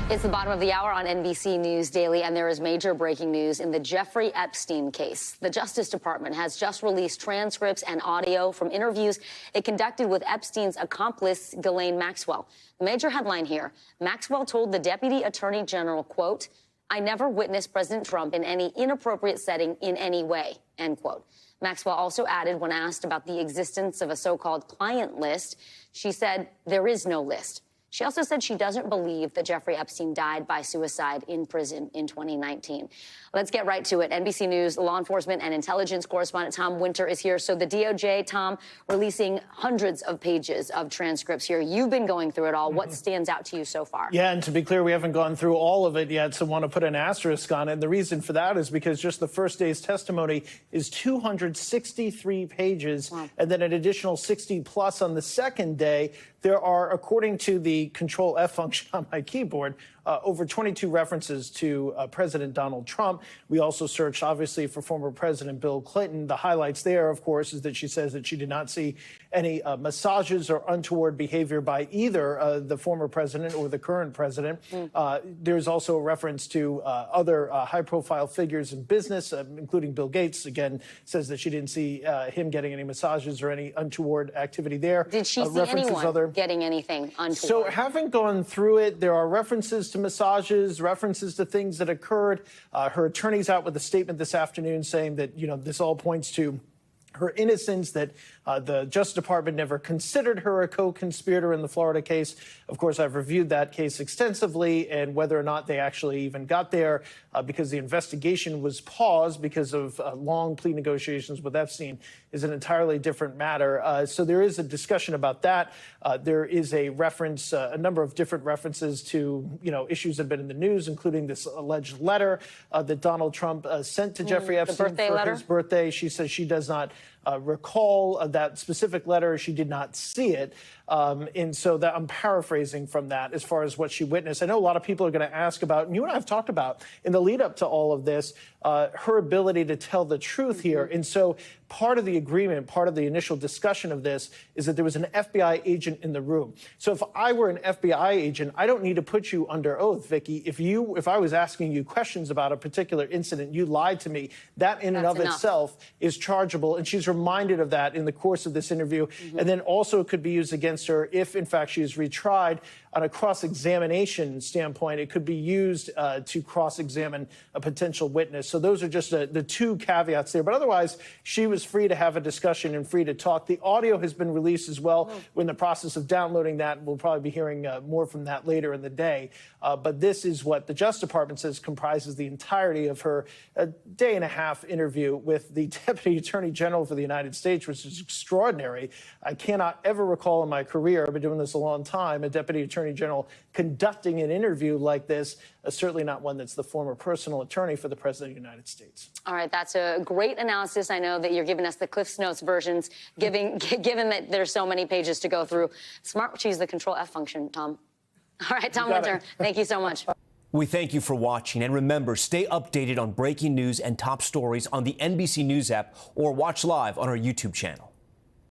It's the bottom of the hour on NBC News Daily, and there is major breaking news in the Jeffrey Epstein case. The Justice Department has just released transcripts and audio from interviews it conducted with Epstein's accomplice, Ghislaine Maxwell. The major headline here, Maxwell told the Deputy Attorney General, quote, "I never witnessed President Trump in any inappropriate setting in any way," end quote. Maxwell also added, when asked about the existence of a so-called client list, she said there is no list. She also said she doesn't believe that Jeffrey Epstein died by suicide in prison in 2019. Let's get right to it. NBC News law enforcement and intelligence correspondent Tom Winter is here. So the DOJ, Tom, releasing hundreds of pages of transcripts here. You've been going through it all. What stands out to you so far? Yeah, and to be clear, we haven't gone through all of it yet, so I want to put an asterisk on it. And the reason for that is because just the first day's testimony is 263 pages, wow, and then an additional 60 plus on the second day. There are, according to the Control F function on my keyboard, over 22 references to President Donald Trump. We also searched, obviously, for former President Bill Clinton. The highlights there, of course, is that she says that she did not see any massages or untoward behavior by either the former president or the current president. There's also a reference to other high-profile figures in business, including Bill Gates. Again, says that she didn't see him getting any massages or any untoward activity there. Did she see anyone getting anything untoward? So, having gone through it, there are references to massages, references to things that occurred. Her attorney's out with a statement this afternoon saying that, you know, this all points to her innocence, that the Justice Department never considered her a co-conspirator in the Florida case. Of course, I've reviewed that case extensively, and whether or not they actually even got there because the investigation was paused because of long plea negotiations with Epstein is an entirely different matter. So there is a discussion about that. There is a reference, a number of different references to, you know, issues that have been in the news, including this alleged letter that Donald Trump sent to Jeffrey Epstein for his birthday. She says she does not recall that specific letter. She did not see it. And so that I'm paraphrasing from that as far as what she witnessed. I know a lot of people are going to ask about, and you and I have talked about in the lead up to all of this, her ability to tell the truth here. And so part of the agreement, part of the initial discussion of this is that there was an FBI agent in the room. So if I were an FBI agent, I don't need to put you under oath, Vicky. If I was asking you questions about a particular incident, you lied to me, that in and of itself is chargeable. And she's reminded of that in the course of this interview. And then also it could be used against her if, in fact, she is retried on a cross-examination standpoint. It could be used to cross-examine a potential witness. So those are just the two caveats there. But otherwise, she was free to have a discussion and free to talk. The audio has been released as well. We're in the process of downloading that. We'll probably be hearing more from that later in the day. But this is what the Justice Department says comprises the entirety of her day-and-a-half interview with the Deputy Attorney General for the United States, which is extraordinary. I cannot ever recall in my career, I've been doing this a long time, a Deputy Attorney General conducting an interview like this, certainly not one that's the former personal attorney for the President of the United States. All right, that's a great analysis. I know that you're giving us the Cliff's Notes versions, given that there's so many pages to go through. Smart to use the Control F function, Tom. All right, Tom Winter, thank you so much. We thank you for watching, and remember, stay updated on breaking news and top stories on the NBC News app or watch live on our YouTube channel.